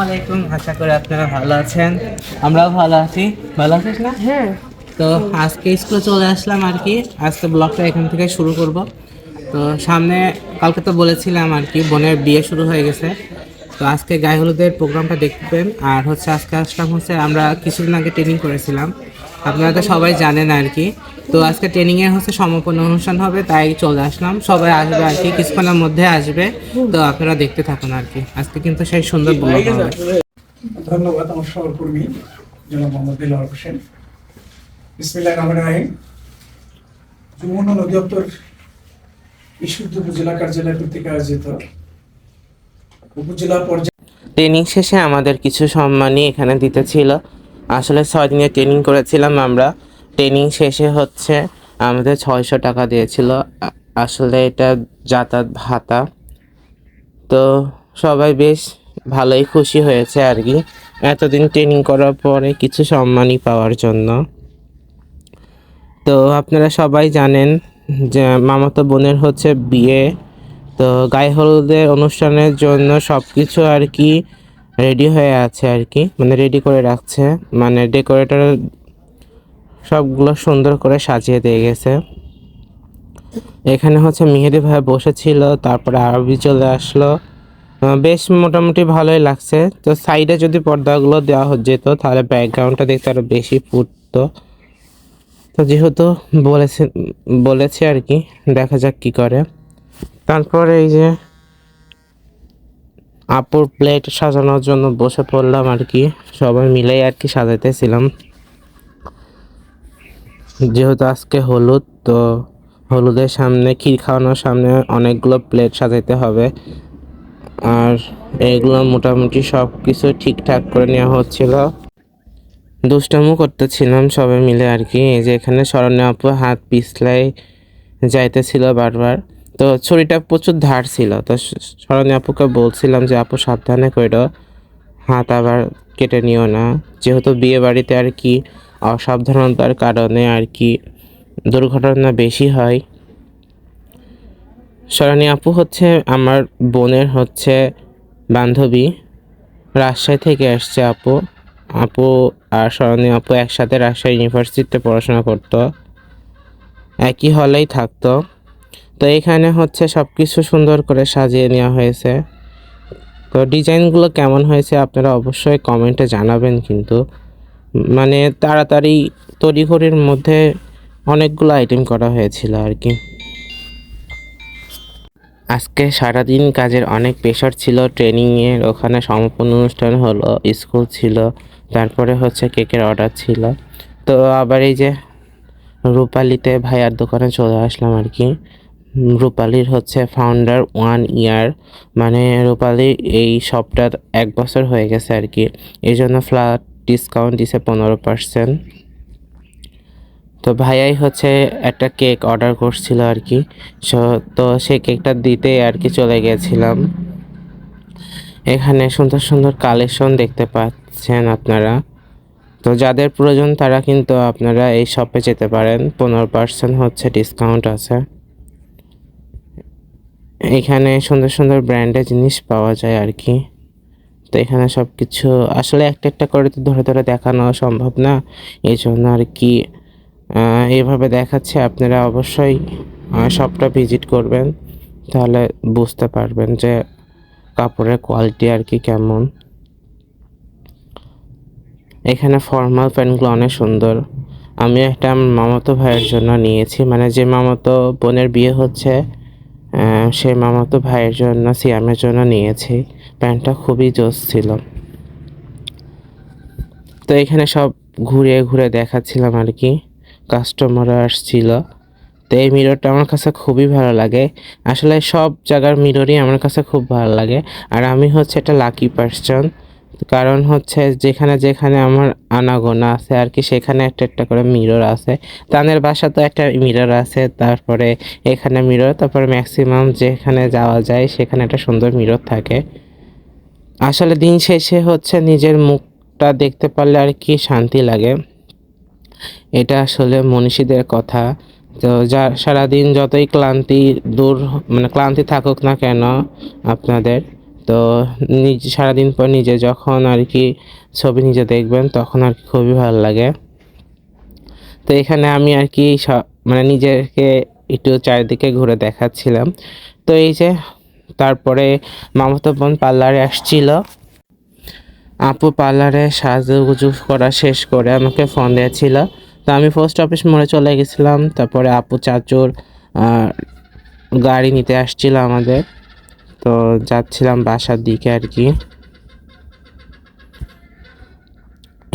আলাইকুম, আশা করি আপনারা ভালো আছেন। আমরাও ভালো আছি। ভালো আছিস না? হ্যাঁ। তো আজকে স্কুলে চলে আসলাম আর কি। আজকে ব্লগটা এখান থেকে শুরু করব। তো সামনে কালকে তো বলেছিলাম আর কি বোনের বিয়ে শুরু হয়ে গেছে। তো আজকে গায়ে হলুদের প্রোগ্রামটা দেখবেন। আর হচ্ছে আজকে আসলাম হচ্ছে আমরা কিছুদিন আগে ট্রেনিং করেছিলাম, আপনারা তো সবাই জানেন আর কি। তো আজকে ট্রেনিংয়ের হচ্ছে সমাপন অনুষ্ঠান হবে, তাই চলে আসলাম। সবাই আসবে আর কি, কিছুক্ষণের মধ্যে আসবে। তো আপনারা দেখতে থাকুন আর কি, আজকে কিন্তু সেই সুন্দর ব্লগ হবে। ধন্যবাদ আমার সহকর্মী জনাব মোহাম্মদ দিলওয়ার হোসেন। বিসমিল্লাহির রহমানির রহিম। যমুনা অধিদপ্তর ঈশ্বরদী উপজেলা কার্যালয় কর্তৃক আয়োজিত উপজেলা পর্যায়ে ট্রেনিং শেষে আমাদের কিছু সম্মানই এখানে দিতে ছিল। আসলে 6 দিনের ট্রেনিং করেছিলাম আমরা। ট্রেনিং শেষে হচ্ছে আমাদের 600 টাকা দিয়েছিল। আসলে এটা যাতায়াত ভাতা। তো সবাই বেশ ভালোই খুশি হয়েছে আর কি, এতদিন ট্রেনিং করার পরে কিছু সম্মানই পাওয়ার জন্য। তো আপনারা সবাই জানেন যে মামাতো বোনের হচ্ছে বিয়ে। তো গায়ে হলুদের অনুষ্ঠানের জন্য সব কিছু আর কি রেডি হয়ে আছে আর কি, মানে রেডি করে রাখছে, মানে ডেকোরেটর সবগুলো সুন্দর করে সাজিয়ে দিয়ে গেছে। এখানে হচ্ছে মেহেদি ভাই বসেছিল, তারপরে আরবি চলে আসলো। বেশ মোটামুটি ভালোই লাগছে। তো সাইডে যদি পর্দাগুলো দেওয়া যেত তাহলে ব্যাকগ্রাউন্ডটা দেখতে আরো বেশি ফুটতো। তো যেহেতু বলেছে আর কি, দেখা যাক কি করে। তারপরে এই যে আপুর প্লেট সাজানোর জন্য বসে পড়লাম আর কি, সবাই মিলেই আর কি সাজাইতেছিলাম। যেহেতু আজকে হলুদ, তো হলুদের সামনে ক্ষীর খাওয়ানোর সামনে অনেকগুলো প্লেট সাজাইতে হবে। আর এইগুলো মোটামুটি সব কিছু ঠিকঠাক করে নেওয়া হচ্ছিল। দুষ্টামো করতেছিলাম সবাই মিলে আর কি। এই যে এখানে শরণ্য আপু হাত পিছলাই যাইতেছিল বারবার। তো ছুরিটা প্রচুর ধার ছিল, তো শরণ্য আপুকে বলছিলাম যে আপু সাবধানে কইরো, হাত আবার কেটে নিও না। যেহেতু বিয়ে বাড়িতে আর কি অসাবধানতার কারণে আর কি দুর্ঘটনা বেশি হয়। শরণ্য আপু হচ্ছে আমার বোনের হচ্ছে বান্ধবী, রাজশাহী থেকে আসছে আপু। আপু আর শরণ্য আপু একসাথে রাজশাহী ইউনিভার্সিটিতে পড়াশোনা করতো, একই হলেই থাকতো। তো এখানে হচ্ছে সব কিছু সুন্দর করে সাজিয়ে নেওয়া হয়েছে। তো ডিজাইনগুলো কেমন হয়েছে আপনারা অবশ্যই কমেন্টে জানাবেন। কিন্তু মানে তাড়াতাড়ি তড়িঘড়ির মধ্যে অনেকগুলো আইটেম করা হয়েছিল আর কি। আজকে সারাদিন কাজের অনেক প্রেশার ছিল। ট্রেনিংয়ের ওখানে সমাপন অনুষ্ঠান হলো, স্কুল ছিল, তারপরে হচ্ছে কেকের অর্ডার ছিল। তো আবার এই যে রূপালিতে ভাইয়ার দোকানে চলে আসলাম আর কি। রূপালির হচ্ছে ফাউন্ডার 1 ইয়ার, মানে রূপালি এই শপটার 1 বছর হয়ে গেছে আর কি। এই জন্য ফ্ল্যাট ডিসকাউন্ট দিছে 15%। তো ভাইয়াই হচ্ছে একটা কেক অর্ডার করছিল আর কি। তো সেই কেকটা দিতে আর কি চলে গেছিলাম। এখানে সুন্দর সুন্দর কালেকশন দেখতে পাচ্ছেন আপনারা। তো যাদের প্রয়োজন তারা কিন্তু আপনারা এই শপে যেতে পারেন, 15% হচ্ছে ডিসকাউন্ট আছে। এখানে সুন্দর সুন্দর ব্র্যান্ডের জিনিস পাওয়া যায় আর কি। তো এখানে সব কিছু আসলে একটা একটা করে তো ধরে ধরে দেখানো সম্ভব না, এই জন্য আর কি এইভাবে দেখাচ্ছে। আপনারা অবশ্যই শপটা ভিজিট করবেন, তাহলে বুঝতে পারবেন যে কাপড়ের কোয়ালিটি আর কি কেমন। এখানে ফর্মাল প্যান্টগুলো অনেক সুন্দর। আমি একটা মামাতো ভাইয়ের জন্য নিয়েছি, মানে যে মামাতো বোনের বিয়ে হচ্ছে সেই মামাতো ভাইয়ের জন্য, সিয়ামের জন্য নিয়েছি। প্যান্টটা খুবই জোস ছিল। তো এখানে সব ঘুরে ঘুরে দেখাচ্ছিলাম আর কি, কাস্টমাররা আসছিল। তো এই মিররটা আমার কাছে খুবই ভালো লাগে। আসলে সব জায়গার মিররই আমার কাছে খুব ভালো লাগে। আর আমি হচ্ছে একটা লাকি পার্সন, কারণ হচ্ছে যেখানে যেখানে আমার আনাগোনা আছে আর কি সেখানে একটা একটা করে মিরর আছে। তাদের বাসা তো একটা মিরর আছে, তারপরে এখানে মিরর, তারপরে ম্যাক্সিমাম যেখানে যাওয়া যায় সেখানে একটা সুন্দর মিরর থাকে। আসলে দিন শেষে হচ্ছে নিজের মুখটা দেখতে পারলে আর কি শান্তি লাগে। এটা আসলে মনীষীদের কথা। তো যা সারাদিন যতই ক্লান্তি দূর, মানে ক্লান্তি থাকুক না কেন আপনাদের, তো নিজে সারাদিন পর নিজে যখন আর কি ছবি নিজে দেখবেন তখন আর কি খুবই ভালো লাগে। তো এখানে আমি আর কি মানে নিজেকে একটু চারিদিকে ঘুরে দেখাচ্ছিলাম। তো এই যে তারপরে মামাতো বোন পার্লারে আসছিল। আপু পার্লারে সাজুগুজু করা শেষ করে আমাকে ফোন দিয়েছিল। তো আমি পোস্ট অফিস মোড়ে চলে গেছিলাম। তারপরে আপু চাচুর আহ, গাড়ি নিতে আসছিল আমাদের। তো যাচ্ছিলাম বাসার দিকে আর কি।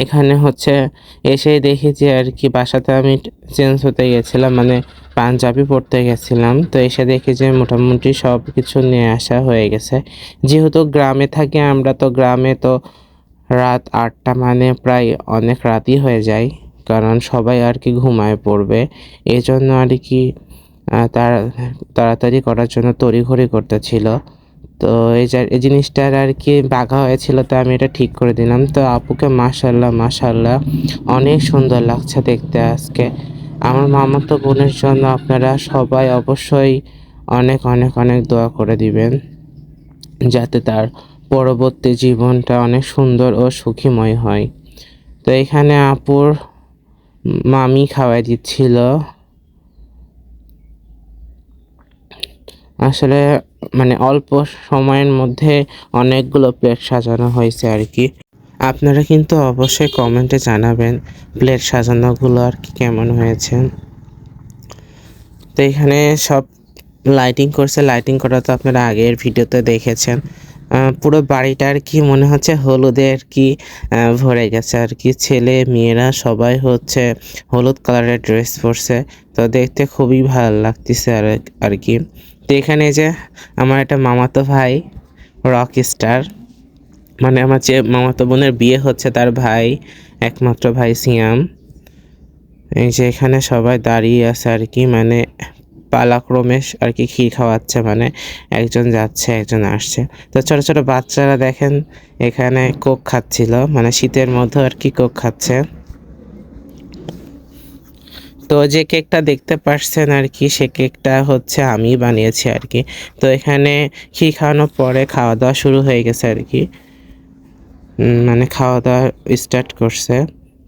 এখানে হচ্ছে এসেই দেখি যে আর কি বাসাতে আমি চেঞ্জ হতে গেছিলাম, মানে পাঞ্জাবি পরতে গেছিলাম। তো এসে দেখি যে মোটামুটি সব কিছু নিয়ে আসা হয়ে গেছে। যেহেতু গ্রামে থাকি আমরা, তো গ্রামে তো রাত 8টা মানে প্রায় অনেক রাতই হয়ে যায়, কারণ সবাই আর কি ঘুমায় পড়বে। এই জন্য আর কি তাড়াতাড়ি করার জন্য তড়িঘড়ি করতেছিল। তো এই জিনিসটার আর কি বাঘা হয়েছিল, তো আমি এটা ঠিক করে দিলাম। তো আপুকে মাশাল্লাহ মাশাল্লাহ অনেক সুন্দর লাগছে দেখতে আজকে। আমার মামাতো বোনের জন্য আপনারা সবাই অবশ্যই অনেক অনেক অনেক দোয়া করে দিবেন, যাতে তার পরবর্তী জীবনটা অনেক সুন্দর ও সুখীময় হয়। তো এখানে আপুর মামি খাওয়াই দিচ্ছিল। আসলে মানে অল্প সময়ের মধ্যে অনেকগুলো প্লেট সাজানো হয়েছে আর কি। আপনারা কিন্তু অবশ্যই কমেন্টে জানাবেন প্লেট সাজানোগুলো আর কি কেমন হয়েছে। তো এখানে সব লাইটিং করছে, লাইটিং করা তো আপনারা আগের ভিডিওতে দেখেছেন। পুরো বাড়িটা আর কি মনে হচ্ছে হলুদে আর কি ভরে গেছে আর কি। ছেলে মেয়েরা সবাই হচ্ছে হলুদ কালারের ড্রেস পরছে, তো দেখতে খুবই ভালো লাগতেছে আর কি। তো এখানে যে আমার একটা মামাতো ভাই রক স্টার, মানে আমার যে মামাতো বোনের বিয়ে হচ্ছে তার ভাই, একমাত্র ভাই সিয়াম। এই যে এখানে সবাই দাঁড়িয়ে আছে আর কি, মানে পালাক্রমে আর কি ক্ষীর খাওয়াচ্ছে, মানে একজন যাচ্ছে একজন আসছে। তো ছোট ছোট বাচ্চারা দেখেন এখানে কোক খাচ্ছিল, মানে শীতের মধ্যে আর কি কোক খাচ্ছে। তো যে কেকটা দেখতে পাচ্ছেন আর কি, সে কেকটা হচ্ছে আমি বানিয়েছি আর কি। তো এখানে ক্ষীর খাওয়ানোর পরে খাওয়া দাওয়া শুরু হয়ে গেছে আর কি। মানে খাওয়া দাওয়া স্টার্ট করছে।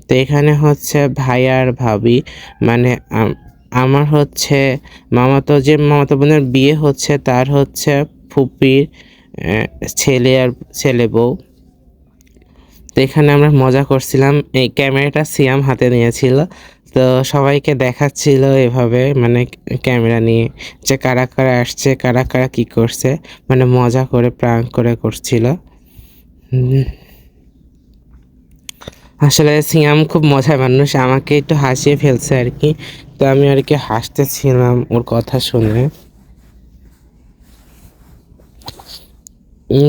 তো এখানে হচ্ছে ভাই আর ভাবি, মানে আমার হচ্ছে মামাতো বোনের বিয়ে হচ্ছে, তার হচ্ছে ফুপির ছেলে আর ছেলে বউ। তো এখানে আমরা মজা করছিলাম, এই ক্যামেরাটা সিয়াম হাতে নিয়েছিল। তো সবাইকে দেখাচ্ছিল এভাবে, মানে ক্যামেরা নিয়ে যে কারা কারা আসছে কারা কারা কী করছে, মানে মজা করে প্রাঙ্ক করে করছিল। আসলে সিয়াম খুব মজার মানুষ, আমাকে একটু হাসিয়ে ফেলছে আর কি। তো আমি আর কি হাসতেছিলাম ওর কথা শুনে।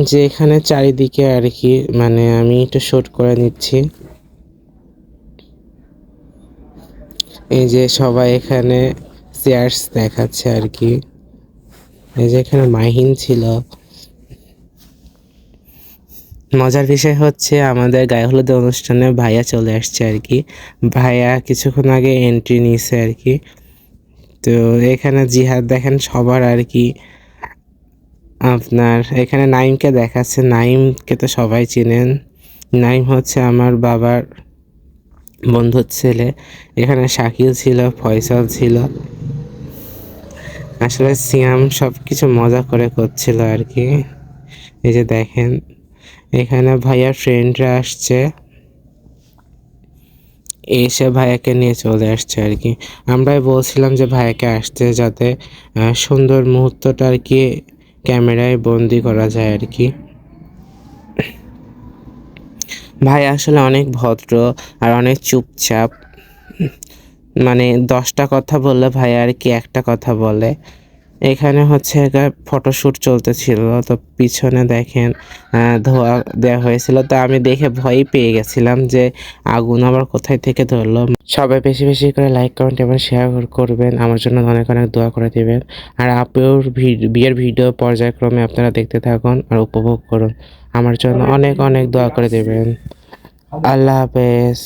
যে এখানে চারিদিকে আর কি, মানে আমি একটু শুট করে নিচ্ছি। এই যে সবাই এখানে চেয়ার্স দেখাচ্ছে আর কি। এই যে এখানে মাহিন ছিল। মজার বিষয় হচ্ছে আমাদের গায়ে হলুদ অনুষ্ঠানে ভাইয়া চলে আসছে আর কি। ভাইয়া কিছুক্ষণ আগে এন্ট্রি নিয়েছে আর কি। তো এখানে জিহাদ দেখেন সবার আর কি। আপনার এখানে নাইমকে দেখাচ্ছে, নাইমকে তো সবাই চিনেন। নাইম হচ্ছে আমার বাবার বন্ধুর ছেলে। এখানে শাকিল ছিল, ফয়সাল ছিল। আসলে সিয়াম সব কিছু মজা করে করছিল আর কি। এই যে দেখেন এখানে ভাইয়ার ফ্রেন্ডরা আসছে, এসে ভাইয়াকে নিয়ে চলে আসছে আর কি। আমরাই বলছিলাম যে ভাইয়াকে আসতে, যাতে সুন্দর মুহূর্তটা আর কি ক্যামেরায় বন্দি করা যায় আর কি। ভাই আসলে অনেক ভদ্র আর অনেক চুপচাপ, মানে 10টা কথা বললে ভাই আর কি একটা কথা বলে। এখানে হচ্ছে ফটোশ্যুট চলতেছিল, তো পিছনে দেখেন ধোয়া দেওয়া হয়েছিল। তো আমি দেখে ভয়ই পেয়ে গেছিলাম যে আগুন আবার কোথায় থেকে ধরলো। সবাই বেশি বেশি করে লাইক কমেন্ট এবং শেয়ার করবেন, আমার জন্য অনেক অনেক দোয়া করে দিবেন। আর আপুর বিয়ের ভিডিও পর্যায়ক্রমে আপনারা দেখতে থাকুন আর উপভোগ করুন, আমার জন্য অনেক অনেক দোয়া করে দেবেন। আল্লাহ হাফেজ।